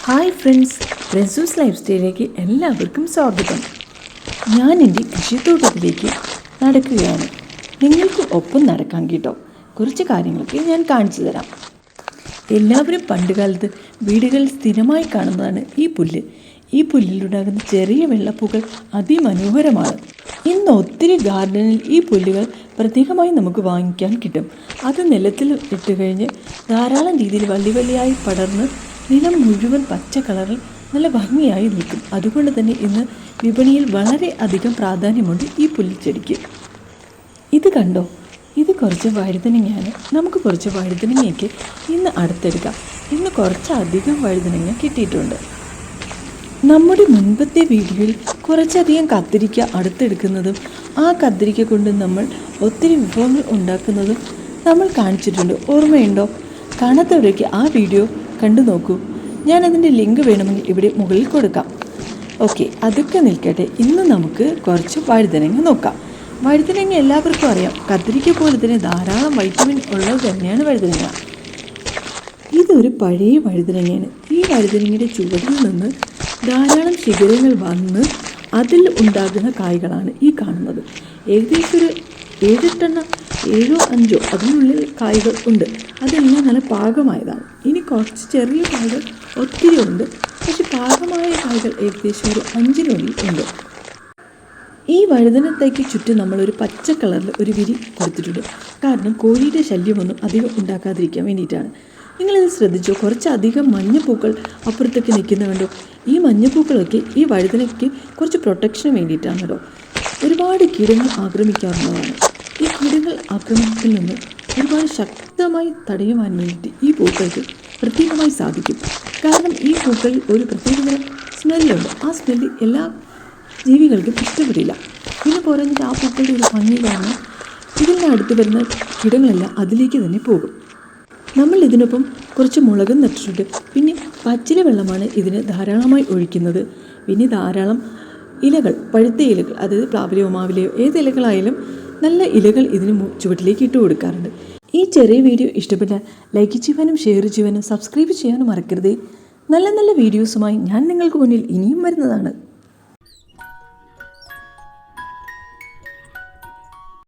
Hi friends, റെസൂസ് life സ്റ്റൈലിലേക്ക് എല്ലാവർക്കും സ്വാഗതം. ഞാൻ എൻ്റെ കൃഷിത്തോട്ടത്തിലേക്ക് നടക്കുകയാണ്. നിങ്ങൾക്ക് ഒപ്പം നടക്കാൻ കേട്ടോ. കുറച്ച് കാര്യങ്ങളൊക്കെ ഞാൻ കാണിച്ചു തരാം. എല്ലാവരും പണ്ടുകാലത്ത് വീടുകളിൽ സ്ഥിരമായി കാണുന്നതാണ് ഈ പുല്ല്. ഈ പുല്ലിലുണ്ടാകുന്ന ചെറിയ വെള്ളപ്പൂക്കൾ അതിമനോഹരമാണ്. ഇന്ന് ഒത്തിരി ഗാർഡനിൽ ഈ പുല്ലുകൾ പ്രത്യേകമായി നമുക്ക് വാങ്ങിക്കാൻ കിട്ടും. അത് നിലത്തിൽ ഇട്ട് കഴിഞ്ഞ് ധാരാളം രീതിയിൽ വള്ളിയായി പടർന്ന് നിലം മുഴുവൻ പച്ച കളറിൽ നല്ല ഭംഗിയായി നിൽക്കും. അതുകൊണ്ട് തന്നെ ഇന്ന് വിപണിയിൽ വളരെ അധികം പ്രാധാന്യമുണ്ട് ഈ പുല്ലിച്ചെടിക്ക്. ഇത് കണ്ടോ, ഇത് കുറച്ച് വഴുതനങ്ങയാണ്. നമുക്ക് കുറച്ച് വഴുതനങ്ങയൊക്കെ ഇന്ന് അടുത്തെടുക്കാം. ഇന്ന് കുറച്ചധികം വഴുതനങ്ങ കിട്ടിയിട്ടുണ്ട്. നമ്മുടെ മുൻപത്തെ വീഡിയോയിൽ കുറച്ചധികം കത്തിരിക്ക അടുത്തെടുക്കുന്നതും ആ കത്തിരിക്ക കൊണ്ട് നമ്മൾ ഒത്തിരി വിഭവങ്ങൾ ഉണ്ടാക്കുന്നതും നമ്മൾ കാണിച്ചിട്ടുണ്ട്. ഓർമ്മയുണ്ടോ? കാണാത്തവരൊക്കെ ആ വീഡിയോ കണ്ടു നോക്കൂ. ഞാനതിൻ്റെ ലിങ്ക് വേണമെങ്കിൽ ഇവിടെ മുകളിൽ കൊടുക്കാം. ഓക്കെ, അതൊക്കെ നിൽക്കട്ടെ. ഇന്ന് നമുക്ക് കുറച്ച് വഴുതനങ്ങ നോക്കാം. വഴുതനങ്ങ എല്ലാവർക്കും അറിയാം. കത്തിരിക്ക പോലെ തന്നെ ധാരാളം വൈറ്റമിൻ ഉള്ളത് തന്നെയാണ് വഴുതനങ്ങ. ഇതൊരു പഴയ വഴുതനങ്ങയാണ്. ഈ വഴുതനങ്ങയുടെ ചുവട്ടിൽ നിന്ന് ധാരാളം ശിഖരങ്ങൾ വന്ന് അതിൽ ഉണ്ടാകുന്ന കായ്കളാണ് ഈ കാണുന്നത്. ഏകദേശം ഒരു 7-8 7-5 അതിനുള്ളിൽ കായ്കൾ ഉണ്ട്. അതെല്ലാം നല്ല പാകമായതാണ്. ഇനി കുറച്ച് ചെറിയ കായ്കൾ ഒത്തിരി ഉണ്ട്, പക്ഷെ പാകമായ കായ്കൾ ഏകദേശം ഒരു 5-നുള്ളിൽ ഉണ്ട്. ഈ വഴുതനത്തേക്ക് ചുറ്റും നമ്മളൊരു പച്ച കളറിൽ ഒരു വിരി കൊടുത്തിട്ടുണ്ട്. കാരണം കോഴിയുടെ ശല്യമൊന്നും അധികം ഉണ്ടാക്കാതിരിക്കാൻ വേണ്ടിയിട്ടാണ്. നിങ്ങളിത് ശ്രദ്ധിച്ചോ, കുറച്ചധികം മഞ്ഞപ്പൂക്കൾ അപ്പുറത്തേക്ക് നിൽക്കുന്നുണ്ടോ? ഈ മഞ്ഞപ്പൂക്കളൊക്കെ ഈ വഴുതനയ്ക്ക് കുറച്ച് പ്രൊട്ടക്ഷന് വേണ്ടിയിട്ടാണ് കേട്ടോ. ഒരുപാട് കീടങ്ങൾ ആക്രമിക്കാറുള്ളതാണ്. ഈ കീടങ്ങൾ ആക്രമണത്തിൽ നിന്ന് ഒരുപാട് ശക്തമായി തടയുവാൻ വേണ്ടിയിട്ട് ഈ പൂക്കൾക്ക് പ്രത്യേകമായി സാധിക്കും. കാരണം ഈ പൂക്കളിൽ ഒരു പ്രത്യേകതരം സ്മെല്ലുണ്ട്. ആ സ്മെല്ല് എല്ലാ ജീവികൾക്കും ഇഷ്ടപ്പെടില്ല. പിന്നെ പറഞ്ഞിട്ട് ആ പൂക്കളുടെ ഒരു ഭംഗി കാരണം ഇതിൻ്റെ അടുത്ത് വരുന്ന കീടങ്ങളെല്ലാം അതിലേക്ക് തന്നെ പോകും. നമ്മൾ ഇതിനൊപ്പം കുറച്ച് മുളകും നട്ടിട്ടുണ്ട്. പിന്നെ പച്ചില വെള്ളമാണ് ഇതിന് ധാരാളമായി ഒഴിക്കുന്നത്. പിന്നെ ധാരാളം ഇലകൾ, പഴുത്ത ഇലകൾ, അതായത് പ്ലാവിലയോ മാവിലയോ ഏത് ഇലകളായാലും നല്ല ഇലകൾ ഇതിന് ചുവട്ടിലേക്ക് ഇട്ട് കൊടുക്കാറുണ്ട്. ഈ ചെറിയ വീഡിയോ ഇഷ്ടപ്പെട്ടാൽ ലൈക്ക് ചെയ്യാനും ഷെയർ ചെയ്യാനും സബ്സ്ക്രൈബ് ചെയ്യാനും മറക്കരുതേ. നല്ല നല്ല വീഡിയോസുമായി ഞാൻ നിങ്ങൾക്ക് മുന്നിൽ ഇനിയും വരുന്നതാണ്.